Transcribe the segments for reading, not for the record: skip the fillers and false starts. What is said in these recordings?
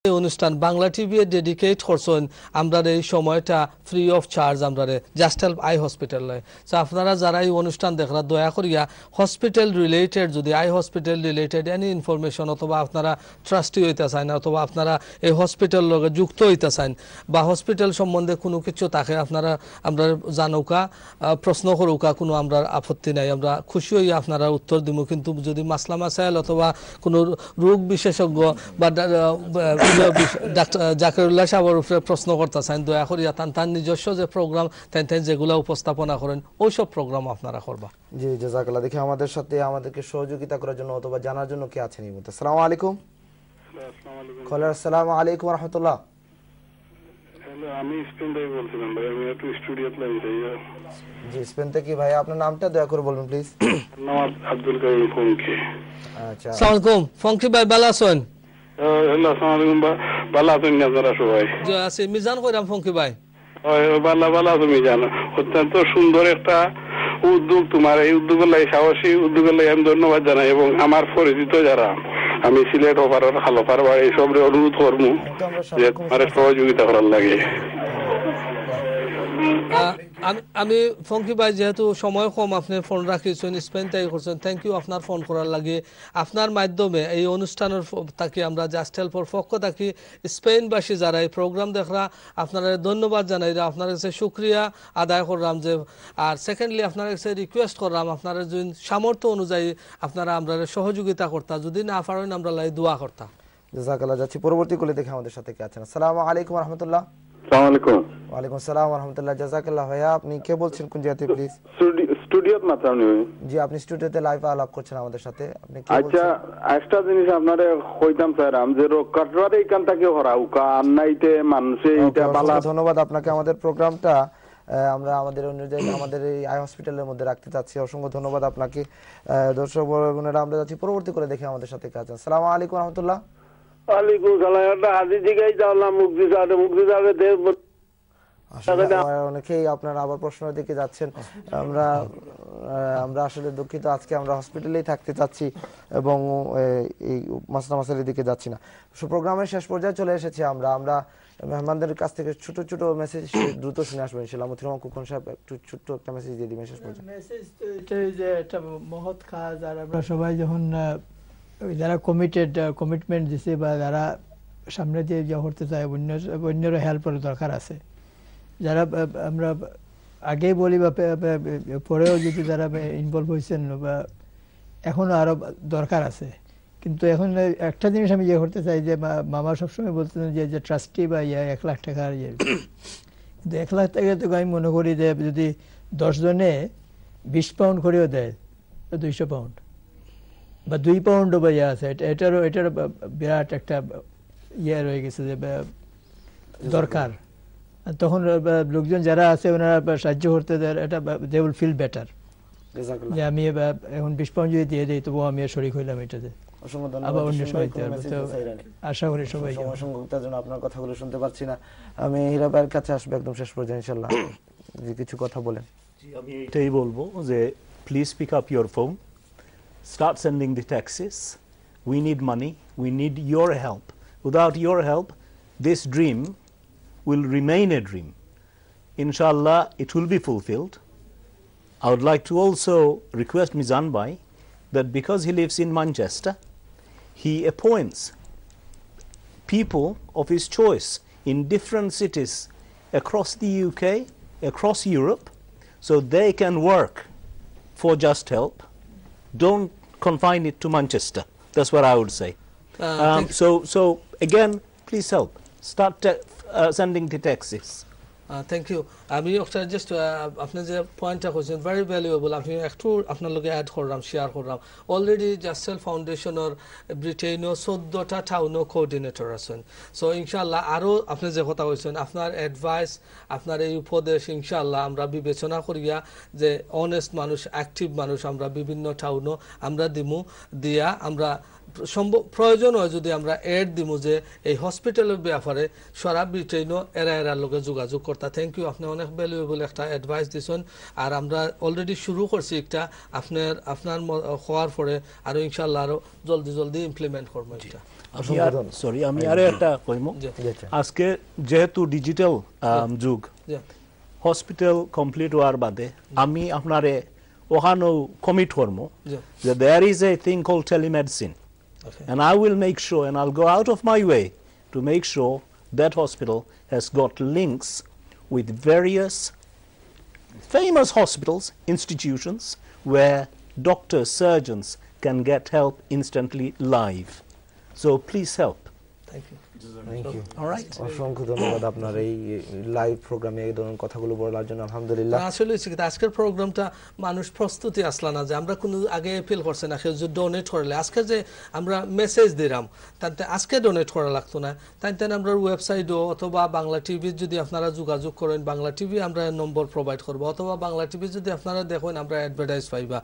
এই অনুষ্ঠান Bangla TV dedicate করছেন আমরা এই সময়টা ফ্রি অফ চার্জ আমরা just help eye hospital so আপনারা যারা এই অনুষ্ঠান দেখরা দয়া করিয়া হসপিটাল রিলেটেড যদি eye hospital related any information অথবা আপনারা ট্রাস্টি হইতে চান অথবা আপনারা এই হসপিটাল লগে যুক্ত হইতে চান বা হসপিটাল সম্বন্ধে কোনো কিছু থাকে আপনারা আমরা জানুকা প্রশ্ন করুকা কোনো আমরা আপত্তি নাই আমরা খুশি হই আপনারা উত্তর দিব কিন্তু যদি মাসলা মাসাইল অথবা কোনো রোগ বিশেষজ্ঞ বা ডাক্তার জাকিরুল্লাহ সাহেবের উপরে প্রশ্ন করতেছেন দয়া করিয়া তার নিজস্ব যে প্রোগ্রাম যেগুলো উপস্থাপনা করেন ওইসব প্রোগ্রাম আপনারা করবা। জি জাযাকাল্লাহ। দেখি আমাদের সাথে আমাদেরকে সহযোগিতা করার জন্য অথবা জানার জন্য কে আছেন এই মুহূর্তে। আসসালামু আলাইকুম। আসসালামু আলাইকুম ওয়া রাহমাতুল্লাহ। হ্যালো, আমি স্পেন থেকে বলছিলাম ভাই, আমি একটু স্টুডিওতে লাইন যাই। জি স্পেন থেকে ভাই, আপনার নামটা দয়া করে বলুন প্লিজ। নাম আব্দুল কাইম ফংকি। আচ্ছা, আসসালামু আলাইকুম ফংকি ভাই, ভালো আছেন? হ্যালো, আসসালামু আলাইকুম ভালো আছেন আপনারা সবাই? জি আছি, মিজান কইরাম ফংকি ভাই। ভালো আছো মিজান? অত্যন্ত সুন্দর একটা উদ্যোগ তোমার, এই উদ্যোগের লাগে সাহসী উদ্যোগের লাগে আমি ধন্যবাদ জানাই এবং আমার পরিচিত যারা আমি সিলেট ওপারের খালপার বা এইসব অনুরোধ করবো যে তোমার সহযোগিতা করার লাগে। আমি ফংকি ভাই যেহেতু সময় কম আপনি ফোন রাখিছেন স্পেন থেকে করছেন, থ্যাংক ইউ আপনার ফোন করার লাগে। আপনার মাধ্যমে এই অনুষ্ঠানের থাকি আমরা জাস্ট হেল্পর পক্ষ থাকি স্পেনবাসী যারা এই প্রোগ্রাম দেখরা আপনারা ধন্যবাদ জানাই, আপনার কাছে শুক্রিয়া আদায় করলাম যে। আর সেকেন্ডলি আপনার কাছে রিকোয়েস্ট করলাম আপনারা যদি সামর্থ্য অনুযায়ী আপনারা আমরা সহযোগিতা করতা, যদি না পারেন আমরা লাই দোয়া করতাম। জাযাকাল্লাহ। যাচ্ছি পরবর্তী কোলে, দেখে আমাদের সাথে কে আছেন। আসসালামু আলাইকুম ওয়া রাহমাতুল্লাহ। আসসালামু আলাইকুম। ওয়া আলাইকুম আসসালাম ওয়া রাহমাতুল্লাহ। জাযাকাল্লাহ ভাইয়া, আপনি কে বলছেন, কোন জায়গা থেকে প্লিজ? স্টুডিওতে মাত্র আপনি? জি, আপনি স্টুডিওতে লাইভ আলাপ করছেন আমাদের সাথে, আপনি কি বলছেন? আচ্ছা, একটা জিনিস আপনারে কইতাম স্যার, আমি যে কাটরারে এখান থেকে হরাউকা আন্নাইতে মানুষে এটা বালা। ধন্যবাদ আপনাকে। আমাদের প্রোগ্রামটা আমরা আমাদের অনুযায়ী আমাদের এই আই হসপিটালের মধ্যে রাখতে চাচ্ছি। অসংখ্য ধন্যবাদ আপনাকে। দর্শক বোনেরা, আমরা যাচ্ছি পরবর্তী করে, দেখে আমাদের সাথে কাজ। আসসালামু আলাইকুম ওয়া রাহমাতুল্লাহ। ওয়ালাইকুম সালাম। একটা হাজির দিকেই যাওয়ালাম মুক্তি সাহেব দেব। অনেকেই আপনারা আবার প্রশ্নের দিকে যাচ্ছেন। আমরা আসলে দুঃখিত, আজকে আমরা হসপিটালেই থাকতে চাচ্ছি এবং এই মাসলামাসালের দিকে যাচ্ছি না। প্রোগ্রামের শেষ পর্যায়ে চলে এসেছি আমরা মেহমানদের কাছ থেকে ছোট ছোট মেসেজ দ্রুত শুনে আসবো ইনশাআল্লাহ। মুথিরুম কুকন সাহেব একটু ছোট্ট একটা মেসেজ দিয়ে দিবেন শেষ পর্যায়ে। মেসেজ তো এটাই যে একটা মহৎ কাজ, আর আমরা সবাই যখন যারা কমিটমেন্ট দিছে বা যারা সামনে দিয়ে যা করতে চায় অন্যেরও হেল্পের দরকার আছে। যারা আমরা আগেই বলি বা পরেও যদি যারা ইনভলভ হয়েছেন বা এখনো আরো দরকার আছে, কিন্তু এখন একটা জিনিস আমি ইয়ে করতে চাই যে মামা সবসময় বলতেন যে ট্রাস্টি বা 1 লাখ টাকার ইয়ে, কিন্তু 1 লাখ টাকা তো আমি মনে করি যে যদি 10 জনে 20 পাউন্ড করেও দেয় 200 পাউন্ড বা 2 পাউন্ডও বা ইয়ে আছে, এটারও বিরাট একটা ইয়ে রয়ে গেছে যে দরকার। তখন লোকজন যারা আছে ওনারা সাহায্য করতে দেয়, এটা দে উইল ফিল বেটার যে আমি এখন 20 পাউন্ড যদি দিয়ে দিই তবুও আমি শরীক হইলাম এটাতে। আবার অন্য সময় আশা করি সবাই। আপনার কথাগুলো শুনতে পাচ্ছি না, আমি হীরা ভাইয়ের কাছে আসবো একদম শেষ পর্যায়ে ইনশাআল্লাহ, যে কিছু কথা বলেন। আমি এটাই বলবো যে please pick up your phone, start sending the taxes. We need money, we need your help. Without your help, this dream will remain a dream. Inshallah, it will be fulfilled. I would like to also request Mizan Bhai that because he lives in Manchester, he appoints people of his choice in different cities across the UK, across Europe, so they can work for Just Help. Don't confine it to Manchester. That's what I would say. So again, please help. Start sending the taxes. Thank you. আমি একটা just আপনি যে পয়েন্টটা করছেন very valuable, আমি একটু আপনার লগে অ্যাড করলাম, শেয়ার করলাম। অলরেডি জাস্টেল ফাউন্ডেশনের ব্রিটেনও 14টা টাউনও কোঅর্ডিনেটর আছেন। সো ইনশাআল্লাহ আরও আপনি যে কথা কইছেন আপনার অ্যাডভাইস, আপনার এই উপদেশ ইনশাআল্লাহ আমরা বিবেচনা করিয়া যে অনেস্ট মানুষ, অ্যাক্টিভ মানুষ আমরা বিভিন্ন টাউনও আমরা দিয়া আমরা প্রয়োজন হয় যদি আমরা এড দিমু যে এই হসপিটালের ব্যাপারে সারা ব্রিটেনও এরা লোকে যোগাযোগ করতে। থ্যাংক ইউ, আপনি অনেক ভ্যালুয়েবল একটা অ্যাডভাইস দিয়েছেন। আর আমরা অলরেডি শুরু করছি একটা আপনার হওয়ার পরে আরও ইনশাআল্লাহ আরও জলদি ইমপ্লিমেন্ট করবো এটা। সরি আমি আরে একটা কইমু আজকে যেহেতু ডিজিটাল যুগ হসপিটাল কমপ্লিট হওয়ার বাদে আমি আপনারে ওখানেও কমিট করবো যে there is a thing called telemedicine and I will make sure and I'll go out of my way to make sure that hospital has got links with various famous hospitals, institutions where doctors, surgeons can get help instantly live. So please help. Thank you. Thank you. All right. অসংখ্য ধন্যবাদ আপনার এই live প্রোগ্রামে এই ধরনের কথাগুলো বলার জন্য আলহামদুলিল্লাহ। আসলে আজকের প্রোগ্রামটা মানুষ প্রস্তুতি আসলা না যে আমরা কোনো আগে ফিল করছে না কেউ যদি ডোনেট করলে আজকে যে আমরা মেসেজ দিলাম তাতে আজকে ডোনেট করা লাগতো না তাই আমরা ওয়েবসাইটও অথবা বাংলা টিভি যদি আপনারা যোগাযোগ করেন বাংলা টিভি আমরা নম্বর প্রোভাইড করবো অথবা বাংলা টিভি যদি আপনারা দেখেন আমরা অ্যাডভার্টাইজ পাইবা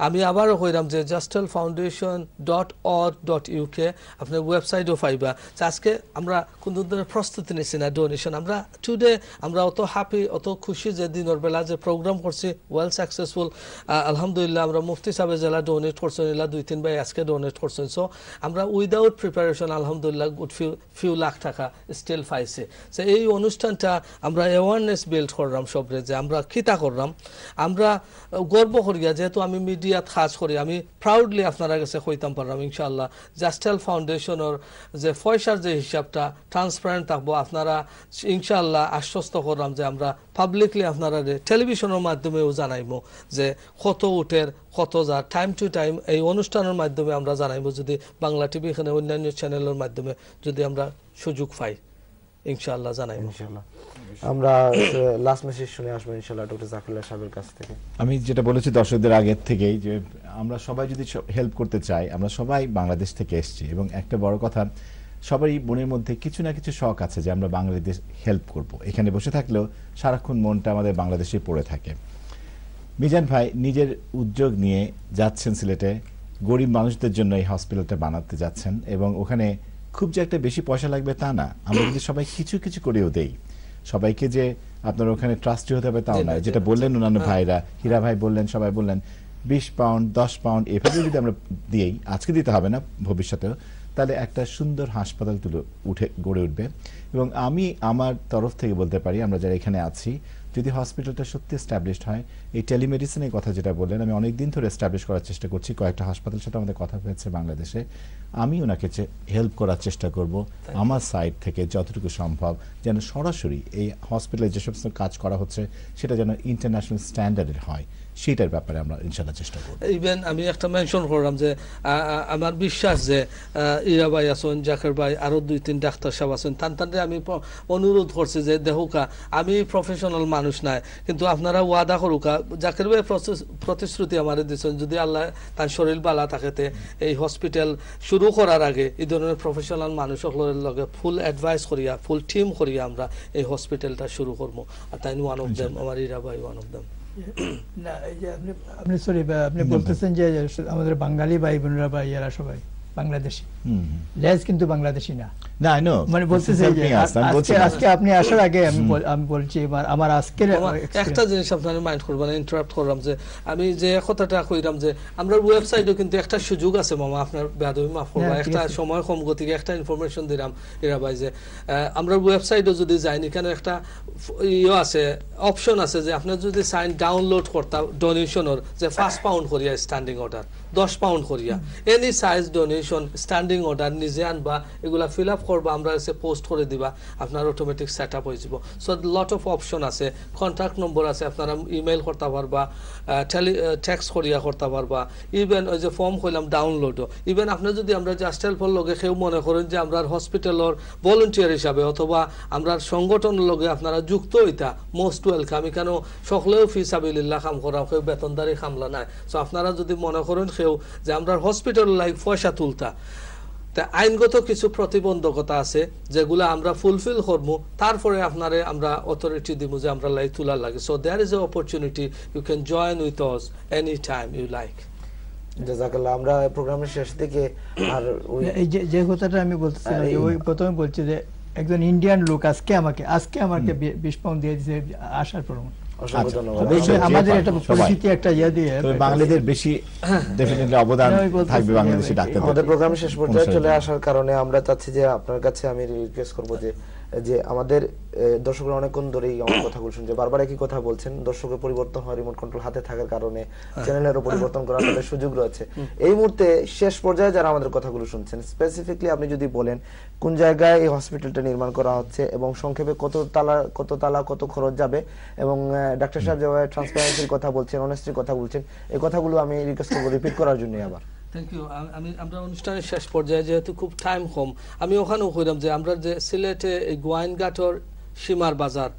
আমি আবারও কইলাম যে justelfoundation.org.uk আপনার ওয়েবসাইটও পাইবা আজকে আমরা কোনো ধরনের প্রস্তুতি নিচ্ছি না ডোনেশন আমরা টুডে আমরা অত হ্যাপি অত খুশি যে দিনের বেলা যে প্রোগ্রাম করছি ওয়েল সাকসেসফুল আলহামদুলিল্লাহ আমরা মুফতি সাহেব জেলা ডোনেট করছেন এলা 2-3 ভাই আজকে ডোনেট করছেন সো আমরা উইদাউট প্রিপারেশন আলহামদুলিল্লাহ গুড ফিউ লাখ টাকা স্টিল পাইছে সো এই অনুষ্ঠানটা আমরা অ্যাওয়ারনেস বিল্ড করলাম সবরে যে আমরা কিতা করলাম আমরা গর্ব করিয়া যেহেতু আমি মিডিয়াত কাজ করি আমি প্রাউডলি আপনারা কাছে কইতাম পারলাম ইনশাআল্লাহ জাস্টেল ফাউন্ডেশনের যে পয়সার যে হিসাবটা ট্রান্সপারেন্ট থাকবো আপনারা ইনশাআল্লাহ আশ্বস্ত করলাম যে আমরা পাবলিকলি আপনারা টেলিভিশনের মাধ্যমেও জানাইবো যে কত উঠের কত যা টাইম টু টাইম এই অনুষ্ঠানের মাধ্যমে আমরা জানাইবো যদি বাংলা টিভি এখানে অন্যান্য চ্যানেলের মাধ্যমে যদি আমরা সুযোগ পাই ইনশাআল্লাহ জানাইবো ইনশাআল্লাহ আমরা লাস্ট মেসেজ শুনে আসবো ইনশাআল্লাহ ডক্টর জাকিরুল্লাহ সাহেবের কাছ থেকে আমি যেটা বলেছি দর্শকদের আগে থেকেই যে আমরা সবাই যদি হেল্প করতে চাই আমরা সবাই বাংলাদেশ থেকে এসেছি এবং একটা বড় কথা সবারই মনের মধ্যে কিছু না কিছু শখ আছে যে আমরা বাংলাদেশ হেল্প করব এখানে বসে থাকলেও সারাক্ষণ মনটা আমাদের বাংলাদেশে পড়ে থাকে মিজান ভাই নিজের উদ্যোগ নিয়ে যাচ্ছেন সিলেটে গরিব মানুষদের জন্য এই হসপিটালটা বানাতে যাচ্ছেন এবং ওখানে খুব যে একটা বেশি পয়সা লাগবে তা না আমরা যদি সবাই কিছু কিছু করেও দেই সবাইকে যে আপনার ওখানে ট্রাস্টি হতে হবে তাও না যেটা বললেন অন্যান্য ভাইরা হীরা ভাই বললেন সবাই বললেন 20 পাউন্ড 10 পাউন্ড এভাবে যদি আমরা দিই আজকে দিতে হবে না ভবিষ্যতেও তাহলে একটা সুন্দর হাসপাতাল গড়ে উঠবে এবং আমি আমার তরফ থেকে বলতে পারি আমরা যারা এখানে আছি যদি হসপিটালটা সত্যি এস্টাবলিশড হয় এই টেলিমেডিসিনের কথা যেটা বললেন আমি অনেকদিন ধরে এস্টাবলিশ করার চেষ্টা করছি কয়েকটা হাসপাতালের সাথে আমাদের কথা হয়েছে বাংলাদেশে আমি ওনাকে হেল্প করার চেষ্টা করব আমার সাইড থেকে যতটুকু সম্ভব যেন সরাসরি এই হসপিটালে যে সমস্ত কাজ করা হচ্ছে সেটা যেন ইন্টারন্যাশনাল স্ট্যান্ডার্ডের হয় সেটার ব্যাপারে আমরা ইনশাআল্লাহ চেষ্টা করব ইভেন আমি একটা মেনশন করলাম যে আমার বিশ্বাস যে ইরা ভাই আছেন জাকির ভাই আরো 2-3 ডাক্তার সাহেব আছেন তানতানরে আমি অনুরোধ করছি যে দেখুকা আমি প্রফেশনাল মানুষ নাই কিন্তু আপনারা ওয়াদা করুকা জাকির ভাই প্রতিশ্রুতি আমারে দিয়েছেন যদি আল্লাহ তার শরীর বালা থাকেতে এই হসপিটাল শুরু করার আগে এই ধরনের প্রফেশনাল মানুষের লগে ফুল অ্যাডভাইস করিয়া ফুল টিম করিয়া আমরা এই হসপিটালটা শুরু করবো আর তাই ওয়ান অফ দেম আমার ইরা ভাই ওয়ান অফ দেম না এই যে আপনি সরি আপনি বলতেছেন যে আমাদের বাঙালি ভাই বোনেরা বা ইয়ারা সবাই বাংলাদেশি লেজ কিন্তু বাংলাদেশি না না আই নো মানে বলতেছে যে আজকে আপনি আসার আগে আমি বলছি আমার আজকের একটা জিনিস আপনারা মাইন্ড করবেন ইন্টারাপ্ট করলাম যে আমি যে কথাটা কইরাম যে আমরা ওয়েবসাইটে কিন্তু একটা সুযোগ আছে মামা আপনার বেয়াদবি মাফ করবা একটা সময় কম গতিকে একটা ইনফরমেশন দিলাম এরা ভাই যে আমরা ওয়েবসাইটে যদি যাই এখানে একটা ইয়ে আছে অপশন আছে যে আপনি যদি সাইন ডাউনলোড করতা ডোনেশনের যে 5 পাউন্ড করিয়া স্ট্যান্ডিং অর্ডার 10 পাউন্ড করিয়া any size donation standing order নিজে আনবা এগুলা ফিল আপ করবা আমরা এসে পোস্ট করে দিবা আপনার অটোমেটিক সেট আপ হয়ে যাব সো লট অফ অপশন আছে কন্টাক্ট নম্বর আছে আপনারা ইমেল করতে পারবা টেক্সট করিয়া করতে পারবা ইভেন ওই যে ফর্ম কইলাম ডাউনলোডও ইভেন আপনি যদি আমরা জাস্ট হেল্পর লগে কেউ মনে করেন যে আমরা হসপিটালের ভলান্টিয়ার হিসাবে অথবা আমরা সংগঠনের লগে আপনারা যুক্ত হইতা মোস্ট ওয়েলকাম কেন সকলেও ফি সাবিলিল্লাহ কাম করা কেউ বেতনদারি কামলা নাই সো আপনারা যদি মনে করেন কেউ যে আমরা হসপিটাল লাইক পয়সা তুলতা তা আইনগত কিছু প্রতিবন্ধকতা আছে যেগুলো আমরা ফুলফিল করবো তারপরে আপনারে আমরা অথরিটি দিব যে আমরা লাই তোলার লাগে so there is a opportunity you can join with us any time you like জাযাকাল্লাহ আমরা প্রোগ্রামের শেষ দিকে আর এই যে কথাটা আমি বলতেছিলাম ওই প্রথমে বলছি যে একজন ইন্ডিয়ান লোক আজকে আমাকে 20 পাউন্ড দিয়ে দিয়েছে আসার পর অসংখ্য ধন্যবাদ। আমাদের একটা পরিচিতি একটা ইয়ে দিয়ে তবে বাঙালিদের বেশি ডেফিনেটলি অবদান থাকবে বাংলাদেশি ডাক্তারদের। আমাদের প্রোগ্রামের শেষ পর্যায়ে চলে আসার কারণে আমরা চাচ্ছি যে আপনার কাছে আমি রিকোয়েস্ট করব যে আমাদের দর্শকরা অনেকক্ষণ ধরেই আমার কথাগুলো শুনছে, বারবার একই কথা বলছেন, দর্শকের পরিবর্তন হয়, রিমোট কন্ট্রোল হাতে থাকার কারণে চ্যানেলেরও পরিবর্তন করার তাদের সুযোগ রয়েছে। এই মুহূর্তে শেষ পর্যায়ে যারা আমাদের কথাগুলো শুনছেন, স্পেসিফিকলি আপনি যদি বলেন কোন জায়গায় এই হসপিটালটা নির্মাণ করা হচ্ছে এবং সংক্ষেপে কত তালা কত খরচ যাবে, এবং ডাক্তার সাহেব যেভাবে ট্রান্সপারেন্সির কথা বলছেন, অনেস্টির কথা বলছেন, এই কথাগুলো আমি রিকোয়েস্ট করব রিপিট করার জন্য আবার। Thank you. আমরা অনুষ্ঠানের শেষ পর্যায়ে যেহেতু খুব টাইম কম, আমি ওখানেও কইলাম যে আমরা যে সিলেটে এই গোয়াইনঘাটর সীমার বাজার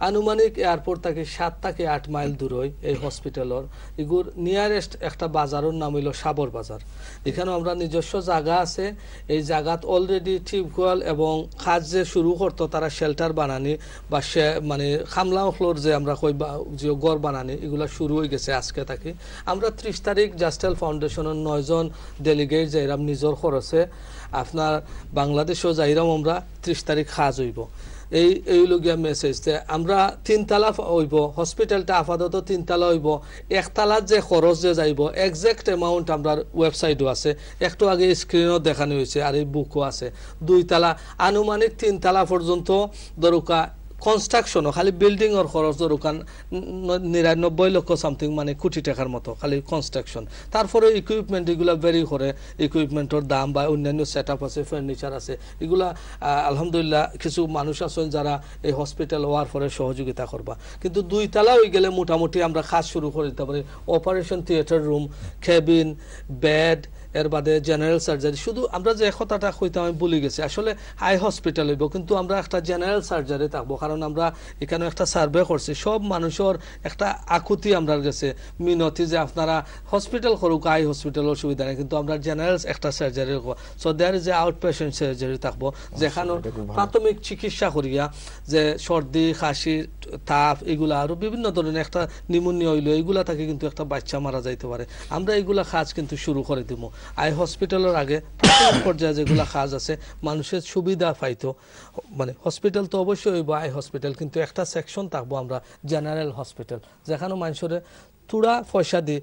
আনুমানিক এয়ারপোর্ট থেকে 7 থেকে 8 মাইল দূর হয় এই হসপিটালের। এগুর নিয়ারেস্ট একটা বাজারের নাম হইল সাবর বাজার। এখানে আমরা নিজস্ব জায়গা আছে, এই জায়গাত অলরেডি টিউবওয়েল এবং কাজ যে শুরু করতো তারা শেল্টার বানানি বা মানে খামলা ফ্লোর যে আমরা কই যে ঘর বানানি এগুলা শুরু হয়ে গেছে আজকে থাকি। আমরা 30 তারিখ জাস্টেল ফাউন্ডেশনের 9 জন ডেলিগেট যাইরাম নিজের খরচে, আপনার বাংলাদেশও যাইরাম আমরা 30 তারিখ কাজ হইব। এই লগিয়া মেসেজ আমরা 3 তালা হইব, হসপিটালটা আপাতত 3 তালা হইব। 1 তালার যে খরচ যে যাইব এক্সাক্ট অ্যামাউন্ট আমরা ওয়েবসাইটও আছে, একটু আগে স্ক্রিনও দেখানো হয়েছে, আর এই বুকও আছে। 2 তালা আনুমানিক 3 তালা পর্যন্ত দরকার কনস্ট্রাকশনও, খালি বিল্ডিং এর খরচ দরকার 99 লক্ষ সামথিং, মানে কোটি টাকার মতো খালি কনস্ট্রাকশন। তারপরে ইকুইপমেন্ট এগুলা ভেরি করে, ইকুইপমেন্টের দাম বা অন্যান্য সেট আপ আছে, ফার্নিচার আছে, এগুলা আলহামদুলিল্লাহ কিছু মানুষ আছেন যারা এই হসপিটাল হওয়ার পরে সহযোগিতা করবা। কিন্তু 2 তালা হয়ে গেলে মোটামুটি আমরা কাজ শুরু করে দিতে পারি। Operation theatre room, cabin, bed, এর বাদে জেনারেল সার্জারি। শুধু আমরা যে কথাটা কইতাম আমি ভুলে গেছি, আসলে হাই হসপিটাল হইব কিন্তু আমরা একটা জেনারেল সার্জারি থাকবো, কারণ আমরা এখানে একটা সার্ভে করছি, সব মানুষের একটা আকুতি আমরা গেছে মিনতি যে আপনারা হসপিটাল করুক, হাই হসপিটাল অসুবিধা নেই, কিন্তু আমরা জেনারেল একটা সার্জারি করবো। So there is a out patient surgery থাকবো, যেখানে প্রাথমিক চিকিৎসা করিয়া যে সর্দি, কাশি, তাপ এগুলা আরো বিভিন্ন ধরনের একটা নিউমোনিয়া হইলো এগুলা থেকে কিন্তু একটা বাচ্চা মারা যাইতে পারে। আমরা এগুলা কাজ কিন্তু শুরু করে দিব। আই হসপিটালের আগে প্রাথমিক পর্যায়ে যেগুলা কাজ আছে মানুষের সুবিধা পাইতো, মানে হসপিটাল তো অবশ্যই হইব আই হসপিটাল, কিন্তু একটা সেকশন থাকবো আমরা জেনারেল হসপিটাল, যেখানে মানুষের তুড়া পয়সা দিয়ে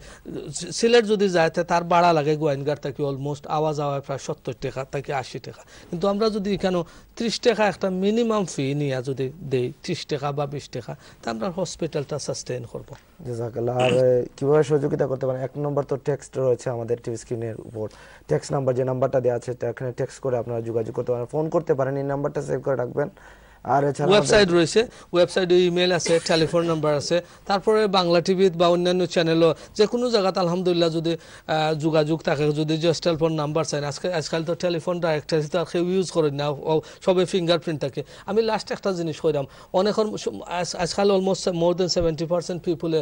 সিলেট যদি যায় তার ভাড়া লাগে গোয়াইনঘাট থেকে অলমোস্ট আওয়া যাওয়ায় প্রায় 70 টাকা থেকে 80 টাকা, কিন্তু আমরা যদি এখানে 30 টাকা একটা মিনিমাম ফি নিয়ে যদি দেই 30 টাকা বা 20 টাকা, তা আমরা হসপিটালটা সাস্টেইন করবো। জাযাকাল্লাহ। আর কিভাবে সহযোগিতা করতে পারেন, 1 নম্বর তো টেক্সট রয়েছে আমাদের টিভি স্ক্রিনের উপর, টেক্সট নাম্বার যে নাম্বারটা দেওয়া আছে এখানে টেক্সট করে আপনারা যোগাযোগ করতে পারেন, ফোন করতে পারেন, এই নাম্বারটা সেভ করে রাখবেন। আর এছাড়া ওয়েবসাইট রয়েছে, ওয়েবসাইটে ইমেল আছে, টেলিফোন নাম্বার আছে, তারপরে বাংলা টিভি বা অন্যান্য চ্যানেলও যে কোনো জায়গাতে আলহামদুলিল্লাহ যদি যোগাযোগ থাকে, যদি জাস্ট টেলিফোন নাম্বার চাই, আজকাল তো টেলিফোন ডাইরেক্টরি তো কেউ ইউজ করে না, সবে ফিঙ্গারপ্রিন্ট থাকে। আমি লাস্ট একটা জিনিস কইলাম, অনেক আজকাল অলমোস্ট মোর দেন 70% পিপুলে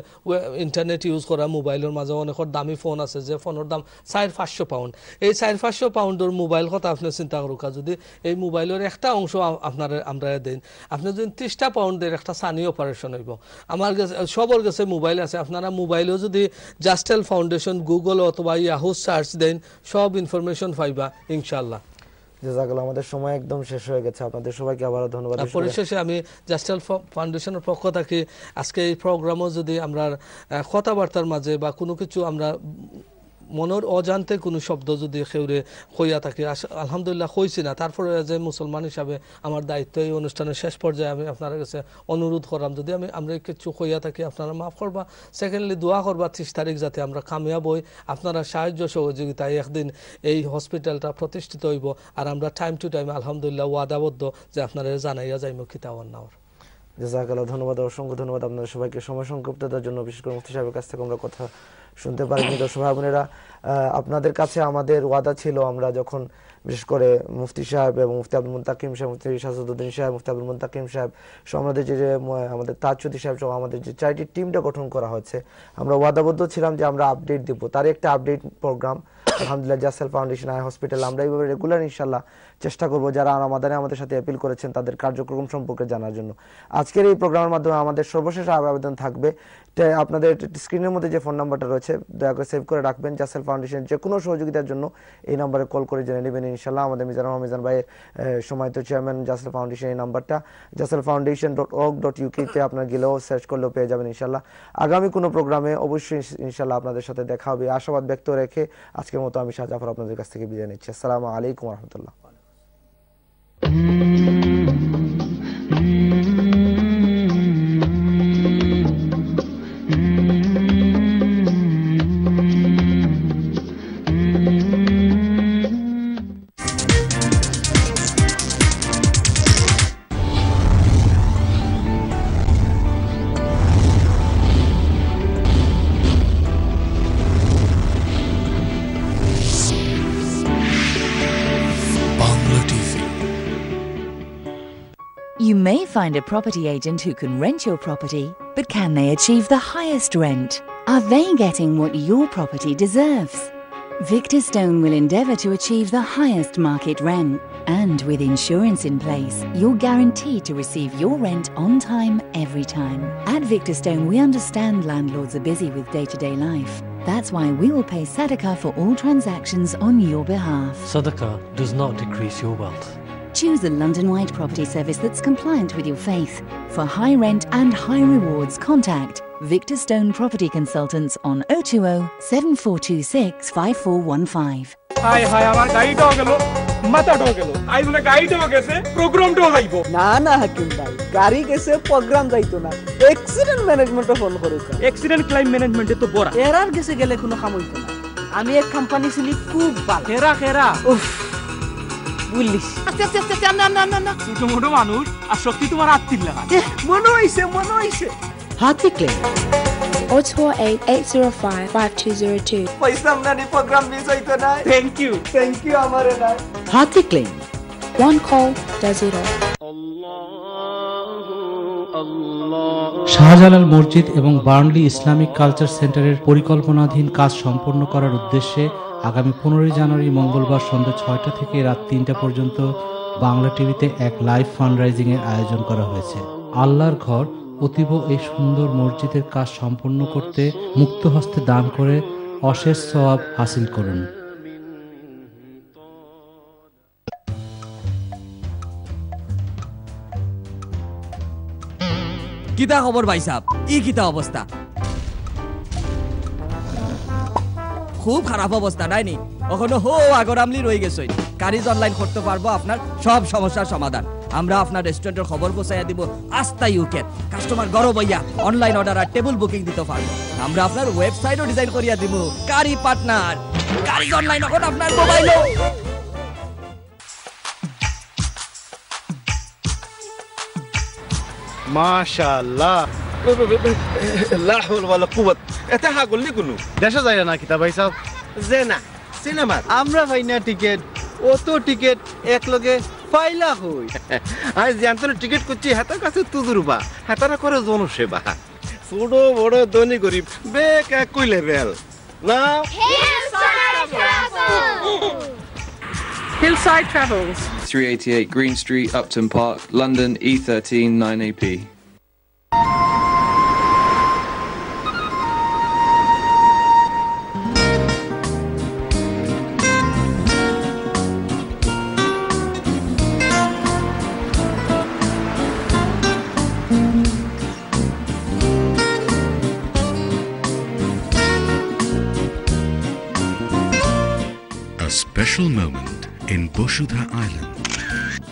ইন্টারনেট ইউজ করা, মোবাইলের মাঝে অনেকের দামি ফোন আছে যে ফোনের দাম 400-500 পাউন্ড। এই 400-500 পাউন্ডের মোবাইল কথা আপনি চিন্তা করুকা, যদি এই মোবাইলের একটা অংশ আমরা দেন, আপনি যদি 30টা পাউন্ডের একটা সানি অপারেশন হইব। আমার কাছে সবার কাছে মোবাইল আছে, আপনারা মোবাইলেও যদি জাস্টেল ফাউন্ডেশন গুগল অথবা ইয়াহু সার্চ দেন সব ইনফরমেশন পাইবা ইনশাআল্লাহ। জাযাকাল্লাহ। আমাদের সময় একদম শেষ হয়ে গেছে, আপনাদের সবাইকে আবারও ধন্যবাদ। পরিশেষে আমি জাস্টেল ফাউন্ডেশনের পক্ষ থেকে আজকে এই প্রোগ্রামও যদি আমরা কথাবার্তার মাঝে বা কোনো কিছু আমরা মনের অজান্তে কোনো শব্দ যদি কেউরে হইয়া থাকে, আলহামদুলিল্লাহ হইছি না, তারপরে যে মুসলমান হিসাবে আমার দায়িত্ব এই অনুষ্ঠানের শেষ পর্যায়ে আমি আপনার কাছে অনুরোধ করলাম, যদি আমরা কিছু হইয়া থাকি আপনারা মাফ করবা। সেকেন্ডলি দোয়া করবা 30 তারিখ যাতে আমরা কামিয়াব হই, আপনারা সাহায্য সহযোগিতায় একদিন এই হসপিটালটা প্রতিষ্ঠিত হইব, আর আমরা টাইম টু টাইম আলহামদুলিল্লাহ ওয়াদাবদ্ধ যে আপনারা জানাইয়া যাইব কিতাওয়ান নাওয়ার। জাযাকাল্লাহ। ধন্যবাদ, অসংখ্য ধন্যবাদ আপনাদের সবাইকে সময় সংক্ষিপ্ততার জন্য। বিশেষ করে মুফতি সাহেবের কাছ থেকে আমরা কথা শুনতে পারিনি। দর্শক ভাই বোনেরা, আপনাদের কাছে আমাদের ওয়াদা ছিল, আমরা যখন বিশেষ করে মুফতি সাহেব এবং মুফতি আব্দুল মুনতাকিম সাহেব, মুফতি শাহাদুদ্দিন সাহেব, মুফতি আব্দুল মুনতাকিম সাহেব সহ আমাদের যে আমাদের তাজউদ্দিন সাহেব সহ আমাদের যে চ্যারিটি টিমটা গঠন করা হচ্ছে, আমরা ওয়াদাবদ্ধ ছিলাম যে আমরা আপডেট দিব, তার একটা আপডেট প্রোগ্রাম আলহামদুলিল্লাহ জাসেল ফাউন্ডেশন আই হসপিটাল আমরা এইভাবে রেগুলার ইনশাআল্লাহ চেষ্টা করব যারা আমাদের সাথে অ্যাপিল করেছেন তাদের কার্যক্রম সম্পর্কে জানার জন্য। আজকের এই প্রোগ্রামের মাধ্যমে আমাদের সর্বশেষ আবেদন থাকবে, আপনাদের স্ক্রিনের মধ্যে যে ফোন নাম্বারটা রয়েছে দয়া করে সেভ করে রাখবেন। জাসেল ফাউন্ডেশন যে কোনো সহযোগিতার জন্য এই নাম্বারে কল করে জেনে নেবেন ইনশাআল্লাহ। আমাদের মিজান ভাইয়ের সময়ত চেয়ারম্যান জাসেল ফাউন্ডেশন এই নাম্বারটা jaselfoundation.org.uk তে আপনারা গেলেও সার্চ করলেও পেয়ে যাবেন ইনশাআল্লাহ। আগামী কোনো প্রোগ্রামে অবশ্যই ইনশাআল্লাহ আপনাদের সাথে দেখা হবে আশাবাদ ব্যক্ত রেখে আজকের মতো আমি শাহ জাফর আপনাদের কাছ থেকে বিদায় নিচ্ছি। আসসালামু আলাইকুম ওয়া রাহমাতুল্লাহ। You may find a property agent who can rent your property, but can they achieve the highest rent? Are they getting what your property deserves? Victor Stone will endeavour to achieve the highest market rent. And with insurance in place, you're guaranteed to receive your rent on time, every time. At Victor Stone, we understand landlords are busy with day-to-day life. That's why we will pay Sadaqah for all transactions on your behalf. Sadaqah does not decrease your wealth. Choose a London-wide property service that's compliant with your faith. For high rent and high rewards, contact Victor Stone Property Consultants on 020 7426 5415. Hi, আমার গাড়িটাও গেল, মাথাটাও গেল। I বলে গাড়িটাও গেছে, প্রোগ্রামটাও যাইবো। না হাকিম ভাই, গাড়ি গেছে প্রোগ্রাম যাইতো না। অ্যাক্সিডেন্ট ম্যানেজমেন্টে ফোন করুক। অ্যাক্সিডেন্ট ক্লেম ম্যানেজমেন্টে তো বড়। এরার গেছে গেলে কোনো কাম হইতো না। আমি এক কোম্পানি ছিলি খুব ভালো। হেরা। উফ। বুলিশ। আস্তে না। ছোট মোটো মানুষ আর শক্তি তোমার আত্মীর লাগা। মনে হইছে। Hathi Claim 028-805-5202 পয়সা আমনানি প্রোগ্রাম মিস হইতো না। থ্যাংক ইউ আমারে না। Hathi Claim one call does it all. Shahjalal মসজিদ এবং বার্নলি ইসলামিক কালচার সেন্টারের পরিকল্পনাধীন কাজ সম্পন্ন করার উদ্দেশ্যে আগামী 15 জানুয়ারি মঙ্গলবার সন্ধ্যা 6টা থেকে রাত 3টা পর্যন্ত বাংলা টিভিতে এক লাইভ ফান্ডরাইজিং এর আয়োজন করা হয়েছে। আল্লাহর ঘর অতীব এই সুন্দর মসজিদের কাজ সম্পন্ন করতে মুক্ত হস্তে দান করে অশেষ সওয়াব হাসিল করুন। কিতা খবর ভাই সাহেব? ই কিতা অবস্থা? খুব খারাপ অবস্থা নাই নি? ওখানে আগর আমলি রয়ে গেছে। কারিজ অনলাইন করতে পারবো আপনার সব সমস্যার সমাধান। আমরা আপনার রেস্টুরেন্টের খবর পৌঁছাইয়া দিব আস্থা ইউকে। কাস্টমার গরব হইয়া অনলাইন অর্ডার আর টেবিল বুকিং দিতে পারবো। আমরা আপনার ওয়েবসাইটও ডিজাইন করিয়া দিব। কারি পার্টনার কারিজ অনলাইন এখন আপনার মোবাইলে। মাশাআল্লাহ, লা হাওলা ওয়ালা কুওয়াত। এটা হাগল নি কোনো দেশে যায় না কিতা ভাই সাহেব? যে না সিনেমা আমরা ভাই না টিকেট, অত টিকেট এক লগে পাইলা হই। আজ জানতো টিকেট করছি হাতার কাছে তুদুরবা, হাতারা করে জনসেবা। ছোট বড় ধনী গরিব বেক এক কই লেভেল না। Hillside Travels 388 Green Street, Upton Park, London, E13 9AP. A special moment in Boshudha Island.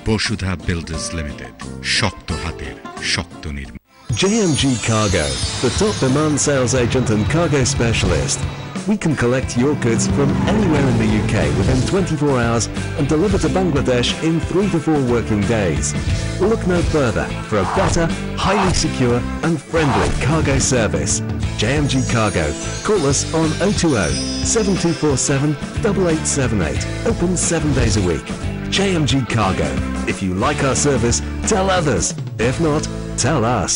Boshudha Builders Limited. Shokto Hatir, Shokto Nirma. JMG Cargo, the top demand sales agent and cargo specialist. We can collect your goods from anywhere in the UK within 24 hours and deliver to Bangladesh in 3 to 4 working days. Look no further for a better, highly secure and friendly cargo service. JMG Cargo. Call us on 020 7247 8878. Open 7 days a week. JMG Cargo. If you like our service, tell others. If not, tell us.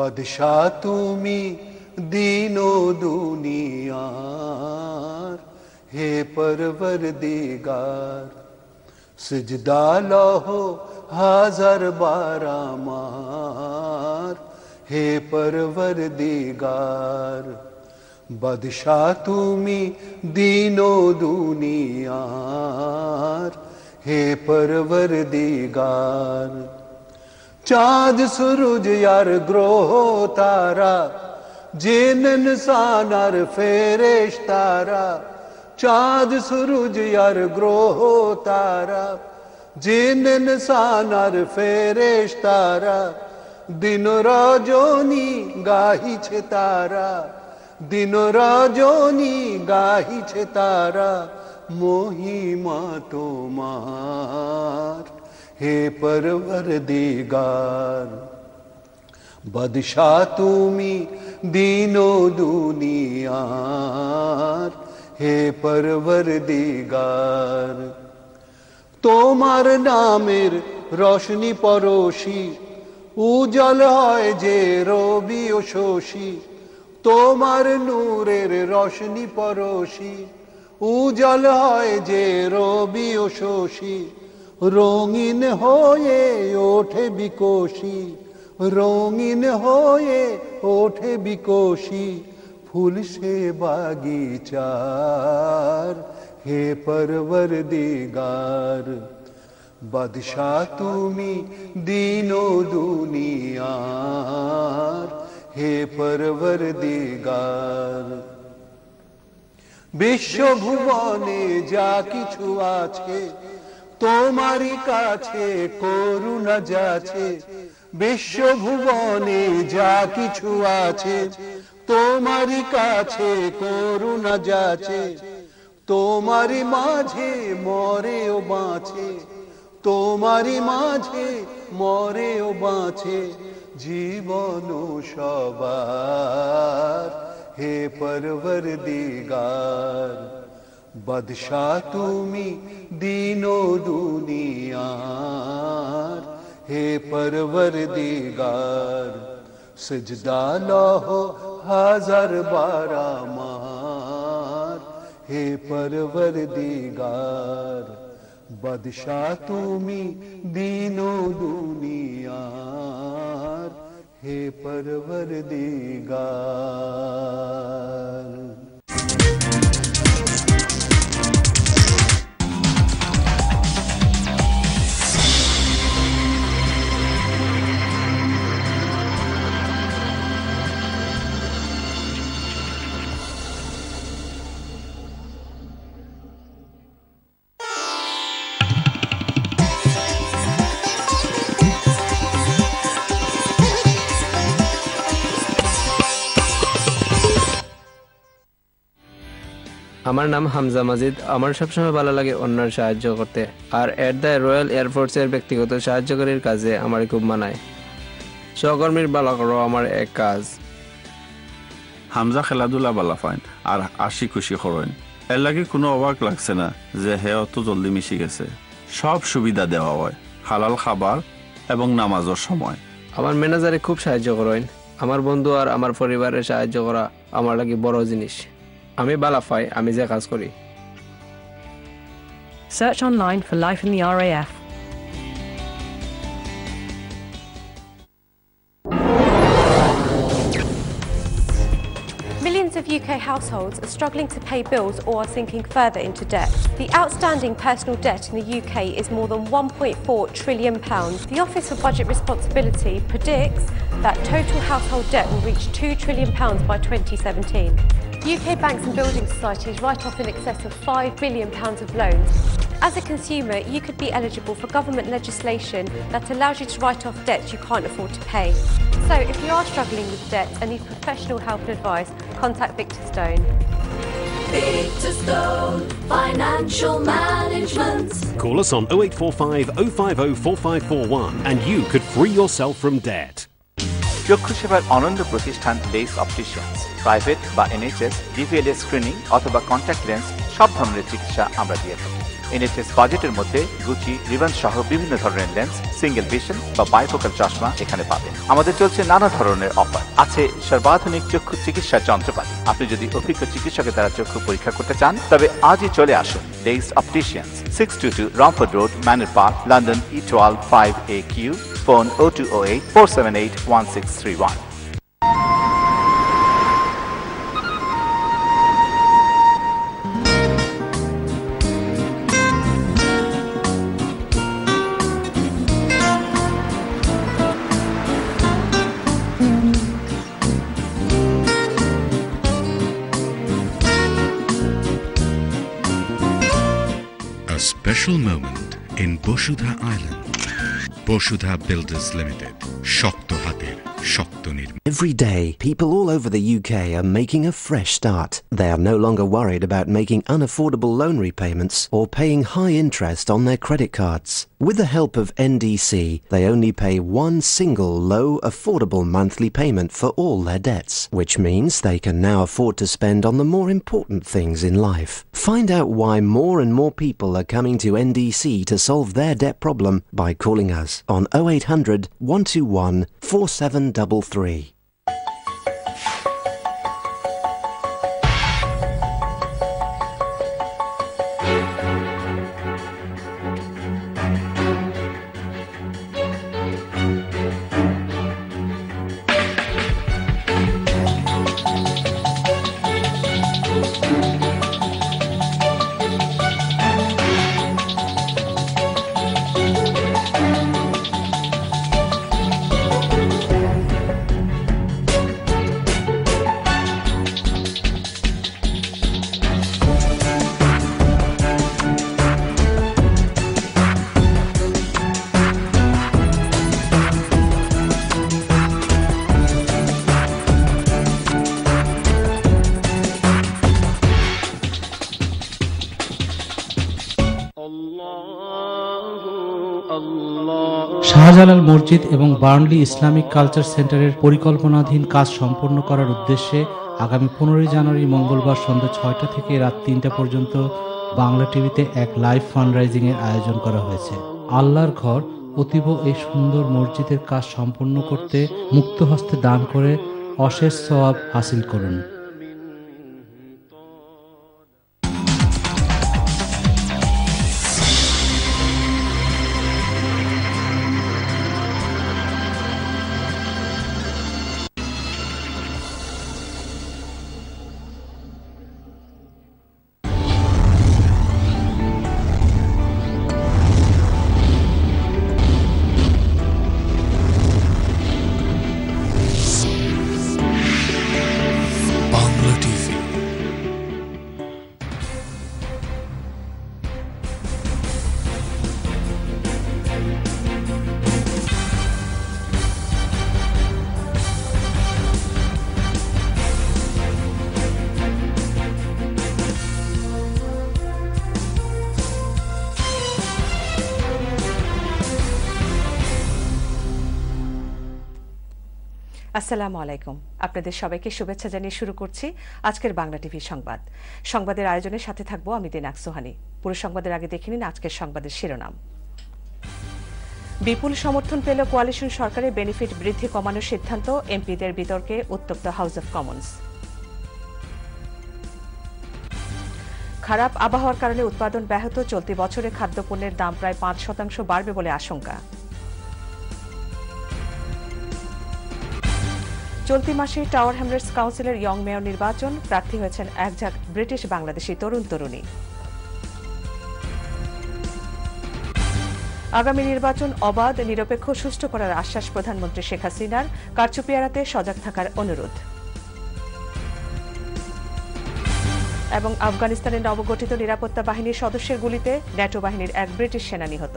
বাদশাহ তুমি দীন ও দুনিয়ার হে পরবরদিগার সিজদা লহো হাজার বার আমার হে পরবরদিগার বাদশাহ তুমি দীন ও দুনিয়ার হে পরবরদিগার चाँद सूरज यार ग्रह तारा जिन इंसान और फेरेश्तारा चाँद सूरज यार ग्रह तारा जिन इंसान और फेरेश्तारा दिन रजनी गाही छे तारा दिन रजनी गाही छे तारा मोहिमा तोमार हे परवरदिगार बादशाह तुमी दीनो दुनियार हे परवरदिगार तोमार नामेर रोशनी परोशी उजल हय जे रवि ओ शशि तोमार नूरेर रोशनी परोशी उजल हय जे रवि ओ शशि রঙিন হয়ে ওঠে বিকশি রঙিন হয়ে ওঠে বিকশি ফুল সে বাগিচার হে পরবরদিগার বাদশাহ তুমি দীন ও দুনিয়ার হে পরবরদিগার বিশ্বভুবনে যা কিছু আছে তোমারি কাছে করুণা যাচ্ছে বিশ্বভুবনে যা কিছু আছে তোমারি কাছে করুণা যাচ্ছে তোমারি মাঝে মরে ও বাঁচে তোমারি মাঝে মরে ও বাঁচে জীবন সবার হে পরবরদিগার বাদশাহ তুমি দীন ও দুনিয়ার হে পরবরদিগার সিজদা লহো হাজার বার আমার হে পরবরদিগার বাদশাহ তুমি দীন ও দুনিয়ার হে পরবরদিগার আমার নাম হামজা মাজিদ আমার সবসময় ভালো লাগে অন্যের সাহায্য করতে আর এট দ্য রয়্যাল এয়ারফোর্সের ব্যক্তিগত সাহায্যকারীর কাজে আমার খুব মানায় সহকর্মীর ভালো করা আমার এক কাজ হামজা খেলাধুলা ভালো পায় আর হাসি খুশি করেন এর লাগে কোনো অবাক লাগছে না যে হে অত জলদি মিশে গেছে সব সুবিধা দেওয়া হয় হালাল খাবার এবং নামাজের সময় আমার ম্যানেজারে খুব সাহায্য করেন আমার বন্ধু আর আমার পরিবারের সাহায্য করা আমার লাগে বড় জিনিস আমি ভালো পাই আমি যে কাজ করি Search online for life in the RAF. Millions of UK households are struggling to pay bills or are sinking further into debt. The outstanding personal debt in the UK is more than £1.4 trillion. The Office for Budget Responsibility predicts that total household debt will reach £2 trillion by 2017. UK banks and building societies write off in excess of £5 billion of loans. As a consumer, you could be eligible for government legislation that allows you to write off debt you can't afford to pay. So if you are struggling with debt and need professional help and advice, contact Victor Stone. Victor Stone Financial Management. Call us on 0845 050 4541 and you could free yourself from debt. চক্ষু সেবার অনন্য প্রতিষ্ঠান less অপটিশিয়ান্স private বা NHS ডিভিএলএস screening অথবা contact lens সব ধরনের চিকিৎসা আমরা দিয়ে থাকি NHS বাজেটের মধ্যে গুচি রিবন সহ বিভিন্ন ধরনের লেন্স, সিঙ্গেল ভিশন বা বাইফোকাল চশমা এখানে পাবেন। আমাদের চলছে নানা ধরনের অফার, আছে সর্বাধুনিক চক্ষু চিকিৎসা যন্ত্রপাতি। আপনি যদি অভিজ্ঞ চিকিৎসকের দ্বারা চক্ষু পরীক্ষা করতে চান তবে আজই চলে আসুন days অপটিশিয়ান্স, 622 Romford Road, Manor Park, London E12 5AQ, phone 0208 478 1631. A special moment in Boshudha Island. Boshudha Builders Limited. Shokto Hater, Shokto Nirman. Every day, people all over the UK are making a fresh start. They are no longer worried about making unaffordable loan repayments or paying high interest on their credit cards. With the help of NDC, they only pay one single low, affordable monthly payment for all their debts, which means they can now afford to spend on the more important things in life. Find out why more and more people are coming to NDC to solve their debt problem by calling us on 0800 121 4733. Shahjalal মসজিদ এবং Burnley Islamic culture সেন্টারের পরিকল্পনাধীন কাজ সম্পন্ন করার উদ্দেশ্যে আগামী 15 জানুয়ারি মঙ্গলবার সন্ধ্যা 6টা থেকে রাত 3টা পর্যন্ত বাংলা টিভিতে এক লাইভ ফান্ডরাইজিং এর আয়োজন করা হয়েছে। আল্লাহর ঘর অতীব এই সুন্দর মসজিদের কাজ সম্পন্ন করতে মুক্ত হস্তে দান করে অশেষ সওয়াব হাসিল করুন। আসসালামু আলাইকুম, আপনাদের সবাইকে শুভেচ্ছা জানিয়ে শুরু করছি আজকের বাংলা টিভি সংবাদ। সংবাদের আয়োজনের সাথে থাকবো আমি দিনাক সোহানি। পুরো সংবাদের আগে দেখে নিন আজকের সংবাদের শিরোনাম। বিপুল সমর্থন পেল কোয়ালিশন সরকারের বেনিফিট বৃদ্ধি কমানোর সিদ্ধান্ত, এমপিদের বিতর্কে উত্তপ্ত হাউস অব কমন্স। খারাপ আবহাওয়ার কারণে উৎপাদন ব্যাহত, চলতি বছরে খাদ্যপণ্যের দাম প্রায় 5% বাড়বে বলে আশঙ্কা। চলতি মাসে টাওয়ার হ্যামলেটস কাউন্সিলের ইয়ং মেয়র নির্বাচন, প্রার্থী হয়েছেন একঝাঁক ব্রিটিশ বাংলাদেশি তরুণ তরুণী। আগামী নির্বাচন অবাধ, নিরপেক্ষ, সুষ্ঠু করার আশ্বাস প্রধানমন্ত্রী শেখ হাসিনার, কারচুপি এড়াতে সজাগ থাকার অনুরোধ। এবং আফগানিস্তানের নবগঠিত নিরাপত্তা বাহিনীর সদস্যের গুলিতে ন্যাটো বাহিনীর এক ব্রিটিশ সেনা নিহত।